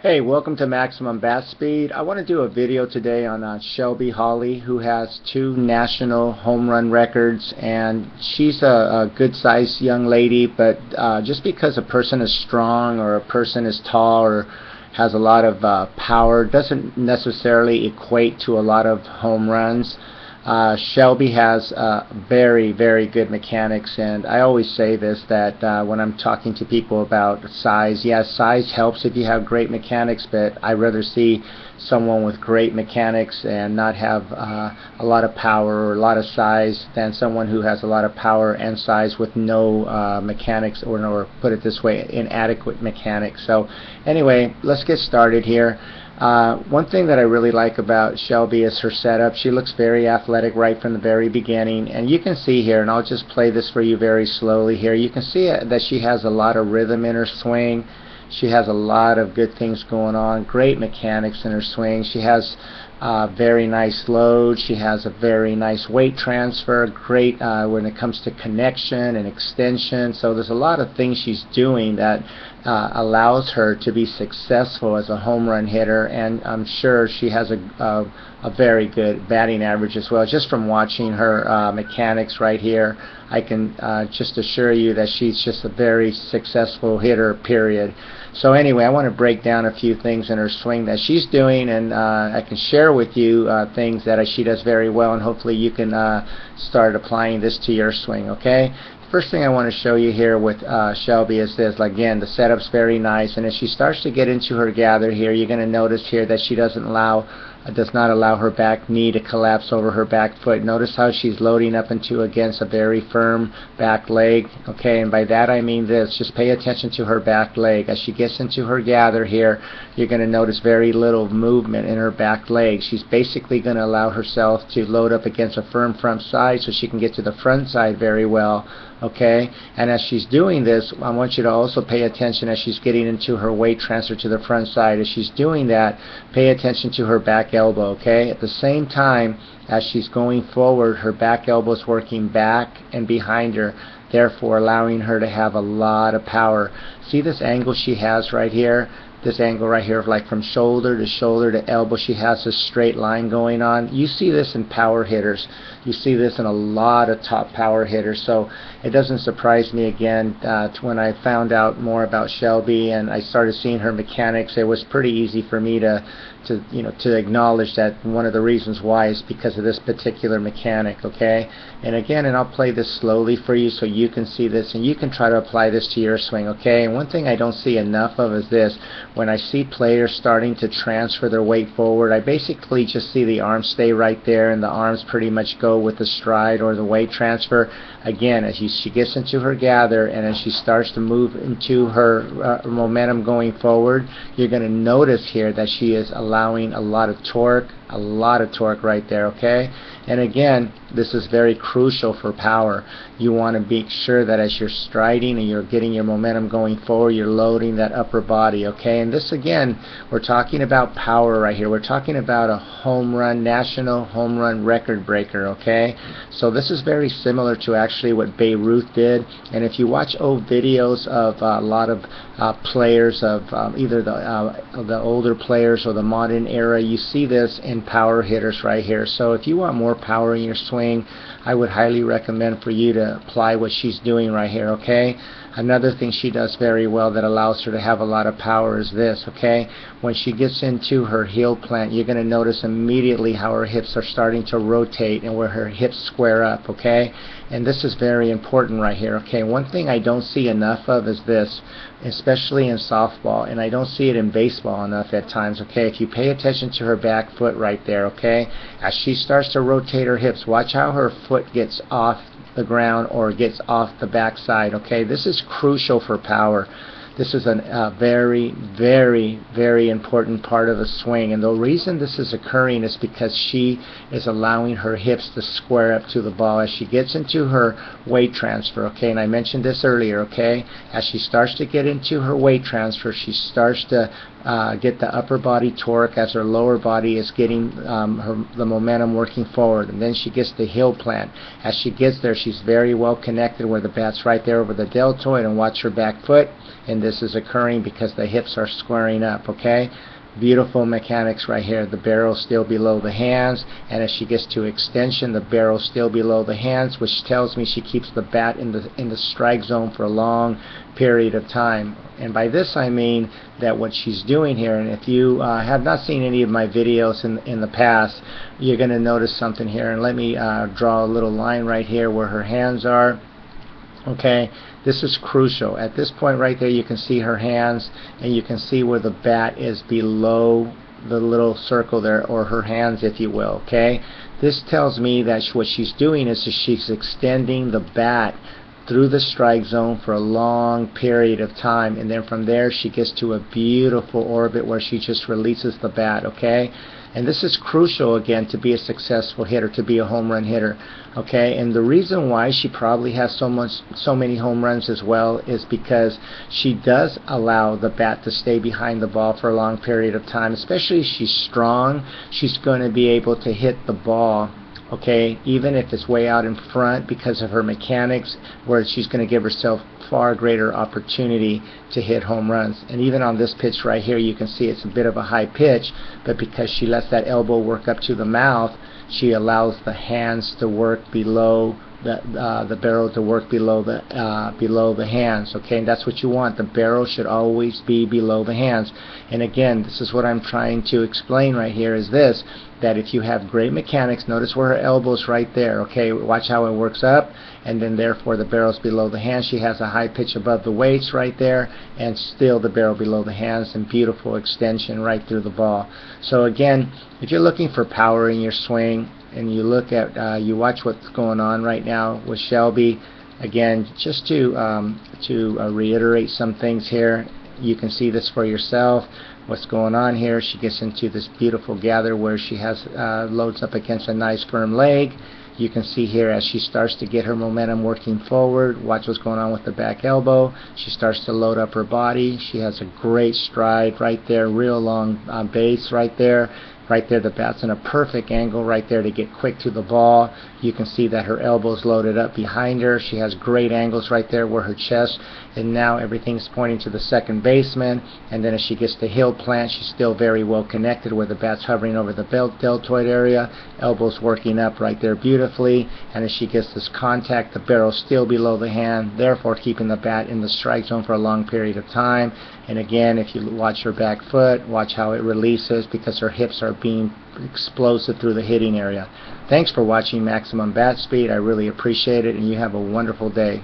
Hey, welcome to Maximum Bat Speed. I want to do a video today on Shelby Holly, who has 2 national home run records, and she's a good-sized young lady, but just because a person is strong or a person is tall or has a lot of power doesn't necessarily equate to a lot of home runs. Shelby has very, very good mechanics, and I always say this, that when I'm talking to people about size, yes, size helps if you have great mechanics, but I'd rather see someone with great mechanics and not have a lot of power or a lot of size than someone who has a lot of power and size with no mechanics, or put it this way, inadequate mechanics. So anyway, let's get started here. One thing that I really like about Shelby is her setup. She looks very athletic right from the very beginning, and you can see here, and I'll just play this for you very slowly here, you can see that she has a lot of rhythm in her swing. She has a lot of good things going on, great mechanics in her swing. She has very nice load. She has a very nice weight transfer, great when it comes to connection and extension. So there's a lot of things she's doing that allows her to be successful as a home run hitter, and I'm sure she has a very good batting average as well. Just from watching her mechanics right here, I can just assure you that she's just a very successful hitter, period. So anyway, I want to break down a few things in her swing that she's doing, and I can share with you things that she does very well, and hopefully you can start applying this to your swing, okay? First thing I want to show you here with Shelby is this. Again, the setup's very nice, and as she starts to get into her gather here, you're going to notice here that she does not allow her back knee to collapse over her back foot. Notice how she's loading up against a very firm back leg, okay? And by that I mean this. Just pay attention to her back leg. As she gets into her gather here, you're going to notice very little movement in her back leg. She's basically going to allow herself to load up against a firm front side so she can get to the front side very well, okay? And as she's doing this, I want you to also pay attention as she's getting into her weight transfer to the front side. As she's doing that, pay attention to her back elbow, okay? At the same time as she's going forward, her back elbow is working back and behind her, therefore allowing her to have a lot of power. See this angle she has right here? This angle right here, like from shoulder to elbow, she has a straight line going on. You see this in power hitters. You see this in a lot of top power hitters. So it doesn't surprise me again when I found out more about Shelby and I started seeing her mechanics. It was pretty easy for me to acknowledge that one of the reasons why is because of this particular mechanic, okay? And again, and I'll play this slowly for you so you can see this and you can try to apply this to your swing, okay? And one thing I don't see enough of is this. When I see players starting to transfer their weight forward, I basically just see the arms stay right there and the arms pretty much go with the stride or the weight transfer. Again, as she gets into her gather and as she starts to move into her momentum going forward, you're going to notice here that she is allowing a lot of torque right there, okay? And again, this is very crucial for power. You want to be sure that as you're striding and you're getting your momentum going forward, you're loading that upper body, okay? And this, again, we're talking about power right here. We're talking about a home run, national home run record breaker, okay? So this is very similar to actually what Babe Ruth did. And if you watch old videos of a lot of players of either the older players or the modern era, you see this in power hitters right here. So if you want more power in your swing, I would highly recommend for you to apply what she's doing right here, okay? Another thing she does very well that allows her to have a lot of power is this, okay? When she gets into her heel plant, you're going to notice immediately how her hips are starting to rotate and where her hips square up, okay? And this is very important right here, okay? One thing I don't see enough of is this, especially in softball, and I don't see it in baseball enough at times, okay? If you pay attention to her back foot right there, okay? As she starts to rotate her hips, watch how her foot gets off the ground or gets off the backside, okay? This is crucial for power. This is a very, very, very important part of the swing, and the reason this is occurring is because she is allowing her hips to square up to the ball as she gets into her weight transfer, okay? And I mentioned this earlier, okay? As she starts to get into her weight transfer, she starts to get the upper body torque as her lower body is getting the momentum working forward, and then she gets the heel plant. As she gets there, she's very well connected where the bat's right there over the deltoid, and watch her back foot. In this is occurring because the hips are squaring up, okay? Beautiful mechanics right here. The barrel still below the hands, and as she gets to extension, the barrel still below the hands, which tells me she keeps the bat in the strike zone for a long period of time. And by this I mean that what she's doing here, and if you have not seen any of my videos in the past, you're going to notice something here. And let me draw a little line right here where her hands are. Okay, this is crucial. At this point right there, you can see her hands, and you can see where the bat is below the little circle there, or her hands, if you will. Okay, this tells me that what she's doing is she's extending the bat through the strike zone for a long period of time, and then from there she gets to a beautiful orbit where she just releases the bat. Okay, and this is crucial again to be a successful hitter, to be a home run hitter. Okay, and the reason why she probably has so many home runs as well is because she does allow the bat to stay behind the ball for a long period of time. Especially if she's strong, she's going to be able to hit the ball, okay, even if it's way out in front, because of her mechanics, where she's going to give herself far greater opportunity to hit home runs. And even on this pitch right here, you can see it's a bit of a high pitch, but because she lets that elbow work up to the mouth, she allows the hands to work below the barrel to work below the hands. Okay, and that's what you want. The barrel should always be below the hands. And again, this is what I'm trying to explain right here, is this, that if you have great mechanics, notice where her elbow's right there. Okay, watch how it works up, and then therefore the barrel's below the hands. She has a high pitch above the weights right there, and still the barrel below the hands, and beautiful extension right through the ball. So again, if you're looking for power in your swing, and you look at you watch what's going on right now with Shelby, again, just to reiterate some things here, you can see this for yourself. What's going on here? She gets into this beautiful gather where she has loads up against a nice firm leg. You can see here as she starts to get her momentum working forward, watch what's going on with the back elbow. She starts to load up her body. She has a great stride right there, real long base right there. Right there, the bat's in a perfect angle right there to get quick to the ball. You can see that her elbow's loaded up behind her. She has great angles right there where her chest, and now everything's pointing to the second baseman. And then as she gets to heel plant, she's still very well connected where the bat's hovering over the deltoid area. Elbow's working up right there beautifully. And as she gets this contact, the barrel's still below the hand, therefore keeping the bat in the strike zone for a long period of time. And again, if you watch her back foot, watch how it releases, because her hips are being explosive through the hitting area. Thanks for watching Maximum Bat Speed. I really appreciate it, and you have a wonderful day.